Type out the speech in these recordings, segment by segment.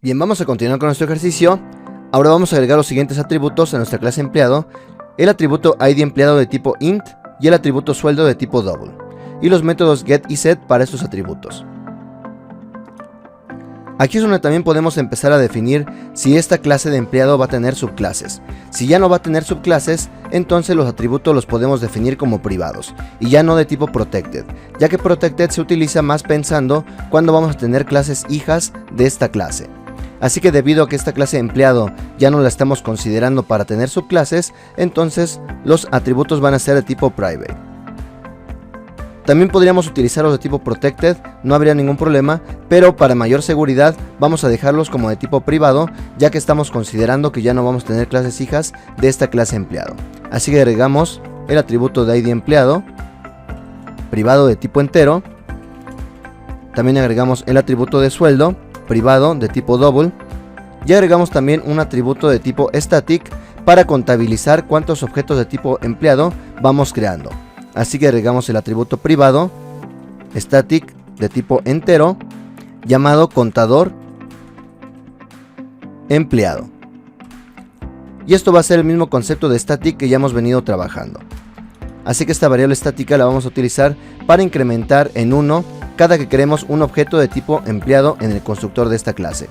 Bien, vamos a continuar con nuestro ejercicio. Ahora vamos a agregar los siguientes atributos a nuestra clase empleado: el atributo ID empleado de tipo int y el atributo sueldo de tipo double, y los métodos get y set para estos atributos. Aquí es donde también podemos empezar a definir si esta clase de empleado va a tener subclases. Si ya no va a tener subclases, entonces los atributos los podemos definir como privados y ya no de tipo protected, ya que protected se utiliza más pensando cuando vamos a tener clases hijas de esta clase. Así que debido a que esta clase de empleado ya no la estamos considerando para tener subclases, entonces los atributos van a ser de tipo private. También podríamos utilizarlos de tipo protected, no habría ningún problema, pero para mayor seguridad vamos a dejarlos como de tipo privado, ya que estamos considerando que ya no vamos a tener clases hijas de esta clase empleado. Así que agregamos el atributo de ID empleado, privado de tipo entero. También agregamos el atributo de sueldo, privado de tipo double, y agregamos también un atributo de tipo static para contabilizar cuántos objetos de tipo empleado vamos creando. Así que agregamos el atributo privado static de tipo entero llamado contador empleado, y esto va a ser el mismo concepto de static que ya hemos venido trabajando. Así que esta variable estática la vamos a utilizar para incrementar en 1 cada que creemos un objeto de tipo empleado en el constructor de esta clase,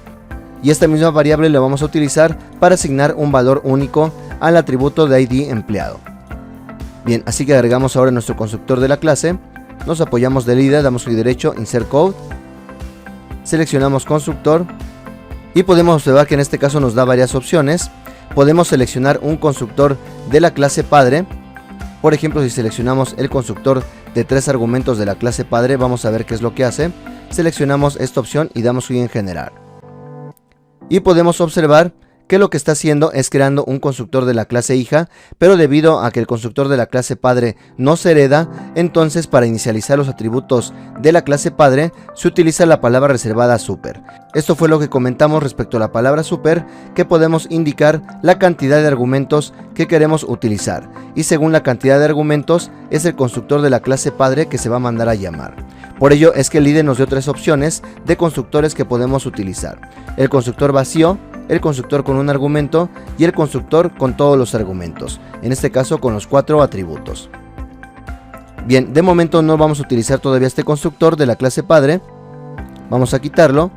y esta misma variable la vamos a utilizar para asignar un valor único al atributo de ID empleado. Bien, así que agregamos ahora nuestro constructor de la clase, nos apoyamos del IDE, damos clic derecho, insert code, seleccionamos constructor y podemos observar que en este caso nos da varias opciones. Podemos seleccionar un constructor de la clase padre. Por ejemplo, si seleccionamos el constructor de 3 argumentos de la clase padre, vamos a ver qué es lo que hace. Seleccionamos esta opción y damos clic en generar. Y podemos observar que lo que está haciendo es creando un constructor de la clase hija, pero debido a que el constructor de la clase padre no se hereda, entonces para inicializar los atributos de la clase padre se utiliza la palabra reservada super. Esto fue lo que comentamos respecto a la palabra super, que podemos indicar la cantidad de argumentos que queremos utilizar, y según la cantidad de argumentos es el constructor de la clase padre que se va a mandar a llamar. Por ello es que el IDE nos dio 3 opciones de constructores que podemos utilizar: el constructor vacío, el constructor con un argumento y el constructor con todos los argumentos, en este caso con los 4 atributos. Bien, de momento no vamos a utilizar todavía este constructor de la clase padre, vamos a quitarlo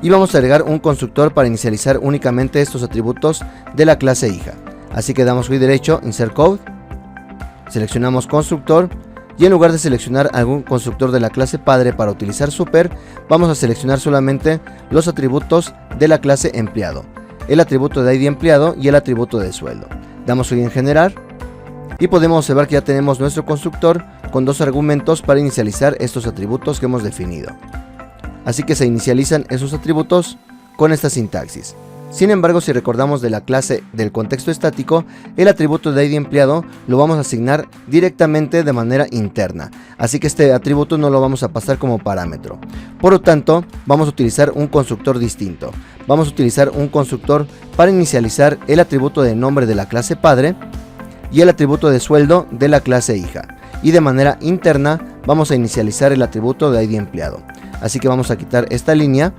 y vamos a agregar un constructor para inicializar únicamente estos atributos de la clase hija. Así que damos clic derecho, insert code, seleccionamos constructor, y en lugar de seleccionar algún constructor de la clase padre para utilizar super, vamos a seleccionar solamente los atributos de la clase empleado, el atributo de ID empleado y el atributo de sueldo. Damos clic en generar y podemos observar que ya tenemos nuestro constructor con 2 argumentos para inicializar estos atributos que hemos definido. Así que se inicializan esos atributos con esta sintaxis. Sin embargo, si recordamos de la clase del contexto estático, el atributo de ID empleado lo vamos a asignar directamente de manera interna, así que este atributo no lo vamos a pasar como parámetro. Por lo tanto, vamos a utilizar un constructor distinto. Vamos a utilizar un constructor para inicializar el atributo de nombre de la clase padre y el atributo de sueldo de la clase hija, y de manera interna vamos a inicializar el atributo de ID empleado. Así que vamos a quitar esta línea,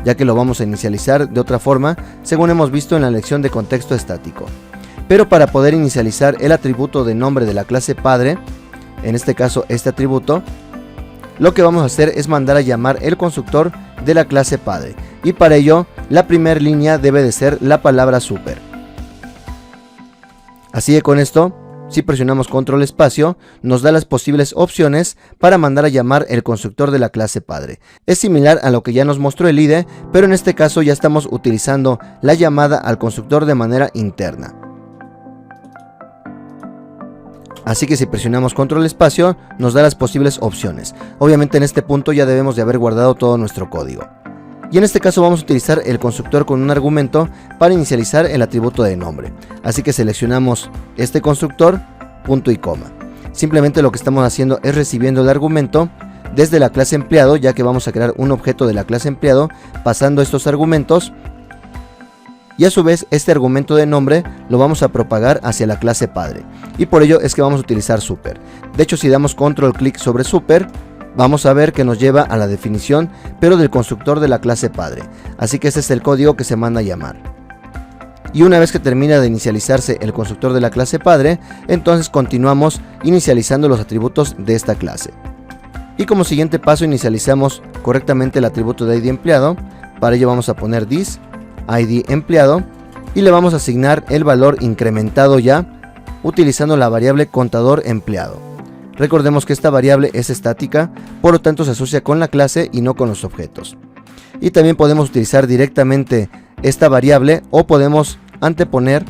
ya que lo vamos a inicializar de otra forma, según hemos visto en la lección de contexto estático. Pero para poder inicializar el atributo de nombre de la clase padre, en este caso este atributo, lo que vamos a hacer es mandar a llamar el constructor de la clase padre, y para ello la primera línea debe de ser la palabra super. Así que con esto, si presionamos control espacio, nos da las posibles opciones para mandar a llamar el constructor de la clase padre. Es similar a lo que ya nos mostró el IDE, pero en este caso ya estamos utilizando la llamada al constructor de manera interna. Así que si presionamos control espacio, nos da las posibles opciones. Obviamente en este punto ya debemos de haber guardado todo nuestro código. Y en este caso vamos a utilizar el constructor con un argumento para inicializar el atributo de nombre. Así que seleccionamos este constructor, punto y coma. Simplemente lo que estamos haciendo es recibiendo el argumento desde la clase empleado, ya que vamos a crear un objeto de la clase empleado pasando estos argumentos. Y a su vez este argumento de nombre lo vamos a propagar hacia la clase padre. Y por ello es que vamos a utilizar super. De hecho, si damos control clic sobre super, vamos a ver que nos lleva a la definición, pero del constructor de la clase padre. Así que ese es el código que se manda a llamar. Y una vez que termina de inicializarse el constructor de la clase padre, entonces continuamos inicializando los atributos de esta clase. Y como siguiente paso inicializamos correctamente el atributo de ID empleado. Para ello vamos a poner this ID empleado y le vamos a asignar el valor incrementado ya utilizando la variable contador empleado. Recordemos que esta variable es estática, por lo tanto se asocia con la clase y no con los objetos. Y también podemos utilizar directamente esta variable o podemos anteponer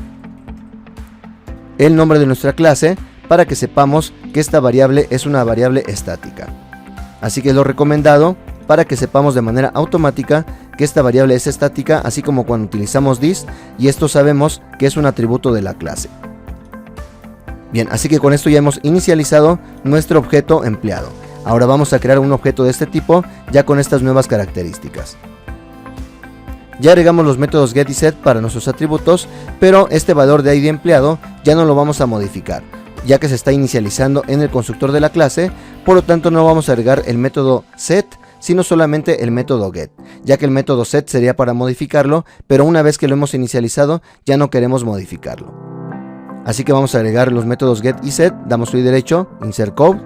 el nombre de nuestra clase para que sepamos que esta variable es una variable estática. Así que es lo recomendado para que sepamos de manera automática que esta variable es estática, así como cuando utilizamos this, y esto sabemos que es un atributo de la clase. Bien, así que con esto ya hemos inicializado nuestro objeto empleado. Ahora vamos a crear un objeto de este tipo ya con estas nuevas características. Ya agregamos los métodos get y set para nuestros atributos, pero este valor de ID empleado ya no lo vamos a modificar, ya que se está inicializando en el constructor de la clase, por lo tanto no vamos a agregar el método set, sino solamente el método get, ya que el método set sería para modificarlo, pero una vez que lo hemos inicializado ya no queremos modificarlo. Así que vamos a agregar los métodos get y set, damos clic derecho, insert code,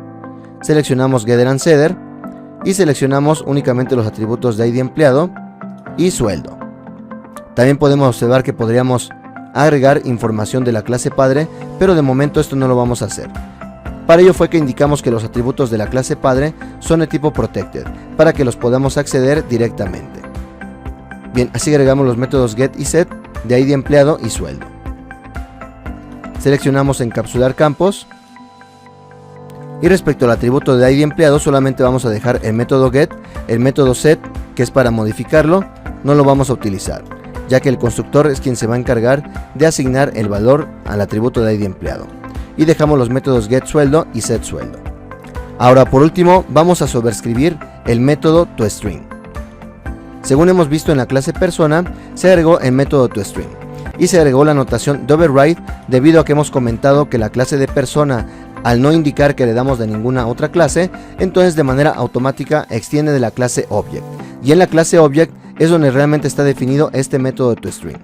seleccionamos getter and setter y seleccionamos únicamente los atributos de ID empleado y sueldo. También podemos observar que podríamos agregar información de la clase padre, pero de momento esto no lo vamos a hacer. Para ello fue que indicamos que los atributos de la clase padre son de tipo protected, para que los podamos acceder directamente. Bien, así agregamos los métodos get y set de ID empleado y sueldo. Seleccionamos encapsular campos. Y respecto al atributo de ID empleado solamente vamos a dejar el método get, el método set, que es para modificarlo, no lo vamos a utilizar, ya que el constructor es quien se va a encargar de asignar el valor al atributo de ID empleado. Y dejamos los métodos get sueldo y set sueldo. Ahora por último vamos a sobrescribir el método toString. Según hemos visto en la clase persona, se agregó el método toString y se agregó la notación de override debido a que hemos comentado que la clase de persona, al no indicar que le damos de ninguna otra clase, entonces de manera automática extiende de la clase object, y en la clase object es donde realmente está definido este método de toString.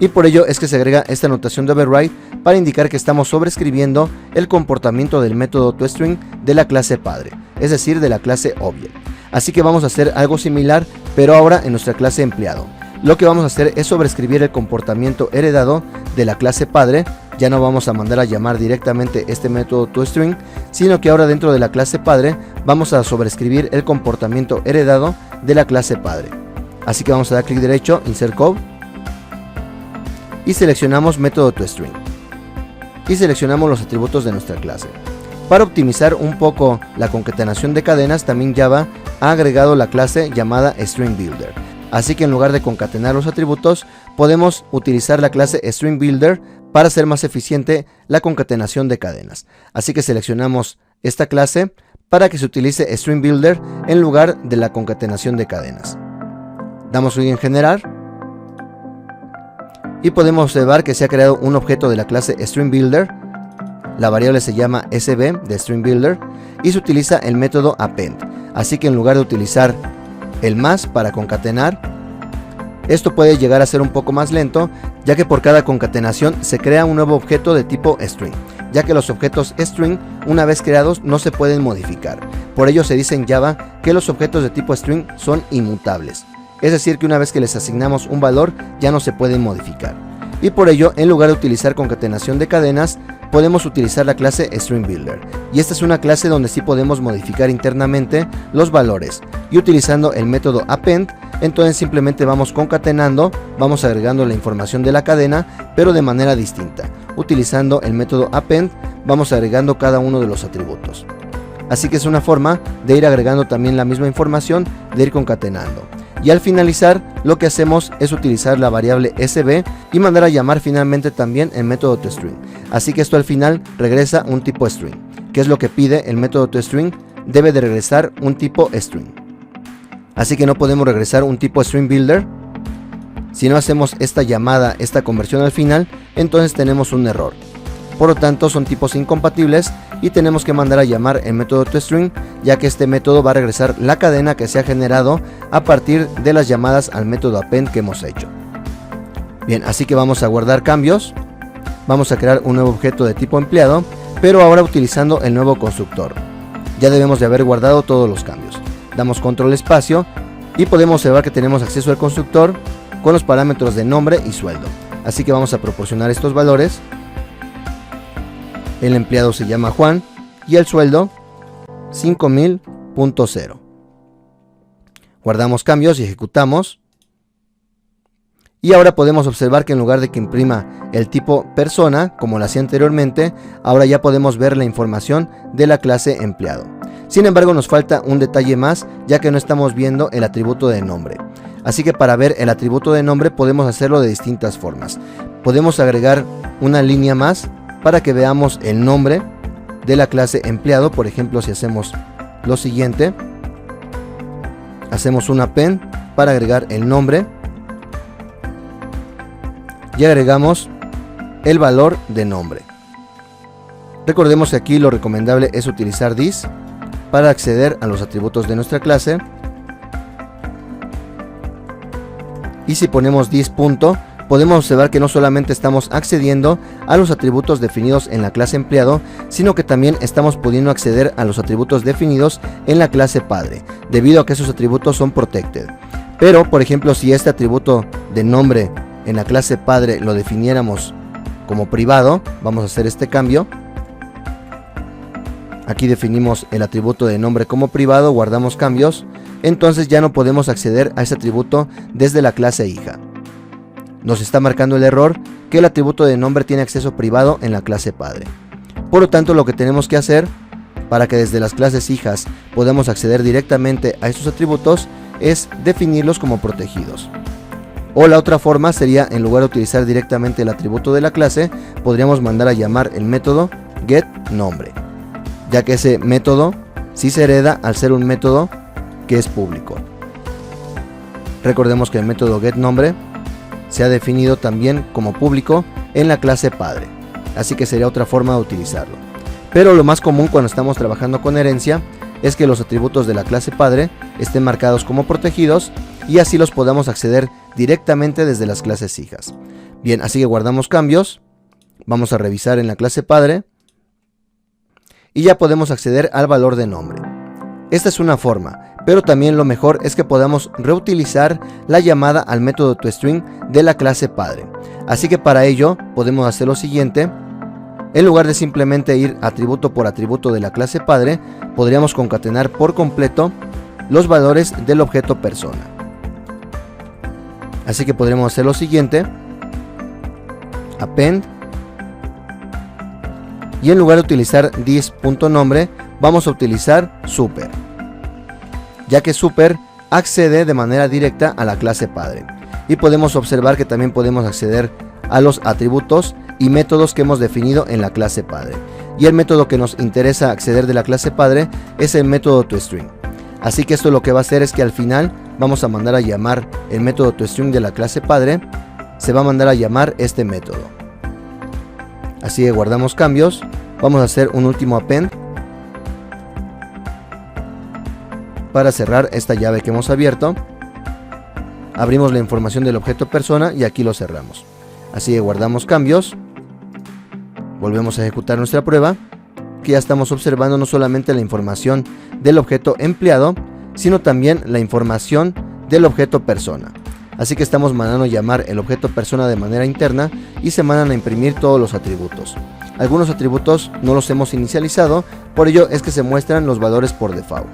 Y por ello es que se agrega esta notación de override para indicar que estamos sobrescribiendo el comportamiento del método toString de la clase padre, es decir, de la clase object. Así que vamos a hacer algo similar, pero ahora en nuestra clase empleado. Lo que vamos a hacer es sobrescribir el comportamiento heredado de la clase padre. Ya no vamos a mandar a llamar directamente este método toString, sino que ahora dentro de la clase padre vamos a sobrescribir el comportamiento heredado de la clase padre. Así que vamos a dar clic derecho, insert code y seleccionamos método toString y seleccionamos los atributos de nuestra clase. Para optimizar un poco la concatenación de cadenas, también Java ha agregado la clase llamada String Builder. Así que en lugar de concatenar los atributos, podemos utilizar la clase String Builder para hacer más eficiente la concatenación de cadenas. Así que seleccionamos esta clase para que se utilice String Builder en lugar de la concatenación de cadenas. Damos clic en generar y podemos observar que se ha creado un objeto de la clase String Builder. La variable se llama sb de String Builder y se utiliza el método append. Así que en lugar de utilizar el más para concatenar, esto puede llegar a ser un poco más lento, ya que por cada concatenación se crea un nuevo objeto de tipo string, ya que los objetos string una vez creados no se pueden modificar. Por ello se dice en Java que los objetos de tipo string son inmutables, es decir que una vez que les asignamos un valor ya no se pueden modificar. Y por ello, en lugar de utilizar concatenación de cadenas, podemos utilizar la clase String Builder, y esta es una clase donde sí podemos modificar internamente los valores, y utilizando el método append, entonces simplemente vamos concatenando, vamos agregando la información de la cadena, pero de manera distinta. Utilizando el método append, vamos agregando cada uno de los atributos. Así que es una forma de ir agregando también la misma información, de ir concatenando. Y al finalizar, lo que hacemos es utilizar la variable sb y mandar a llamar finalmente también el método toString. Así que esto al final regresa un tipo string. ¿Qué es lo que pide el método toString? Debe de regresar un tipo string. Así que no podemos regresar un tipo string builder. Si no hacemos esta llamada, esta conversión al final, entonces tenemos un error. por lo tanto son tipos incompatibles y tenemos que mandar a llamar el método toString, ya que este método va a regresar la cadena que se ha generado a partir de las llamadas al método append que hemos hecho. Bien, así que vamos a guardar cambios, vamos a crear un nuevo objeto de tipo empleado, pero ahora utilizando el nuevo constructor. Ya debemos de haber guardado todos los cambios. Damos control espacio y podemos observar que tenemos acceso al constructor con los parámetros de nombre y sueldo. Así que vamos a proporcionar estos valores. El empleado se llama Juan y el sueldo 5000.0. Guardamos cambios y ejecutamos. Y ahora podemos observar que en lugar de que imprima el tipo persona, como lo hacía anteriormente, ahora ya podemos ver la información de la clase empleado. Sin embargo, nos falta un detalle más, ya que no estamos viendo el atributo de nombre. Así que para ver el atributo de nombre podemos hacerlo de distintas formas. Podemos agregar una línea más para que veamos el nombre de la clase empleado. Por ejemplo, si hacemos lo siguiente, hacemos un append para agregar el nombre y agregamos el valor de nombre. Recordemos que aquí lo recomendable es utilizar this para acceder a los atributos de nuestra clase. Y si ponemos this punto, podemos observar que no solamente estamos accediendo a los atributos definidos en la clase empleado, sino que también estamos pudiendo acceder a los atributos definidos en la clase padre, debido a que esos atributos son protected. Pero, por ejemplo, si este atributo de nombre en la clase padre lo definiéramos como privado, vamos a hacer este cambio. Aquí definimos el atributo de nombre como privado, guardamos cambios, entonces ya no podemos acceder a ese atributo desde la clase hija. Nos está marcando el error que el atributo de nombre tiene acceso privado en la clase padre. Por lo tanto, lo que tenemos que hacer para que desde las clases hijas podamos acceder directamente a estos atributos es definirlos como protegidos. O la otra forma sería, en lugar de utilizar directamente el atributo de la clase, podríamos mandar a llamar el método getNombre, ya que ese método sí se hereda al ser un método que es público. Recordemos que el método getNombre se ha definido también como público en la clase padre, así que sería otra forma de utilizarlo. Pero lo más común cuando estamos trabajando con herencia es que los atributos de la clase padre estén marcados como protegidos y así los podamos acceder directamente desde las clases hijas. Bien, así que guardamos cambios, vamos a revisar en la clase padre y ya podemos acceder al valor de nombre. Esta es una forma, pero también lo mejor es que podamos reutilizar la llamada al método toString de la clase padre. Así que para ello podemos hacer lo siguiente. En lugar de simplemente ir atributo por atributo de la clase padre, podríamos concatenar por completo los valores del objeto persona. Así que podremos hacer lo siguiente. Append. Y en lugar de utilizar this.nombre, vamos a utilizar super, ya que super accede de manera directa a la clase padre. Y podemos observar que también podemos acceder a los atributos y métodos que hemos definido en la clase padre. Y el método que nos interesa acceder de la clase padre es el método toString. Así que esto lo que va a hacer es que al final vamos a mandar a llamar el método toString de la clase padre. Se va a mandar a llamar este método. Así que guardamos cambios. Vamos a hacer un último append para cerrar esta llave que hemos abierto. Abrimos la información del objeto persona y aquí lo cerramos. Así que guardamos cambios. Volvemos a ejecutar nuestra prueba, que ya estamos observando no solamente la información del objeto empleado, sino también la información del objeto persona. Así que estamos mandando llamar el objeto persona de manera interna y se mandan a imprimir todos los atributos. Algunos atributos no los hemos inicializado, por ello es que se muestran los valores por default.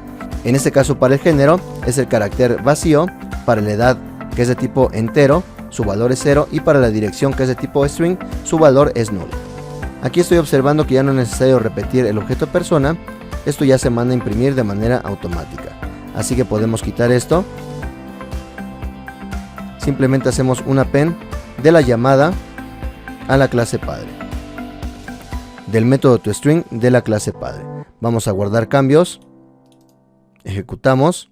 En este caso, para el género es el carácter vacío, para la edad, que es de tipo entero, su valor es 0, y para la dirección, que es de tipo string, su valor es null. Aquí estoy observando que ya no es necesario repetir el objeto persona, esto ya se manda a imprimir de manera automática. Así que podemos quitar esto. Simplemente hacemos un append de la llamada a la clase padre, del método toString de la clase padre. Vamos a guardar cambios, ejecutamos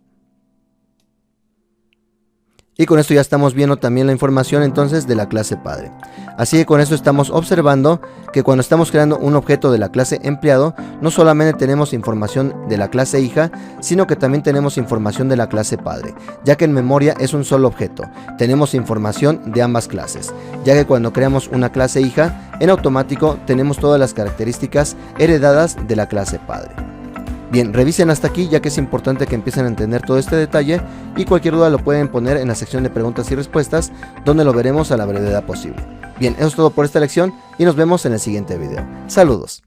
Y con esto ya estamos viendo también la información entonces de la clase padre. Así que con esto estamos observando que cuando estamos creando un objeto de la clase empleado, no solamente tenemos información de la clase hija, sino que también tenemos información de la clase padre, ya que en memoria es un solo objeto. Tenemos información de ambas clases, ya que cuando creamos una clase hija, en automático tenemos todas las características heredadas de la clase padre. Bien, revisen hasta aquí, ya que es importante que empiecen a entender todo este detalle, y cualquier duda lo pueden poner en la sección de preguntas y respuestas, donde lo veremos a la brevedad posible. Bien, eso es todo por esta lección y nos vemos en el siguiente video. Saludos.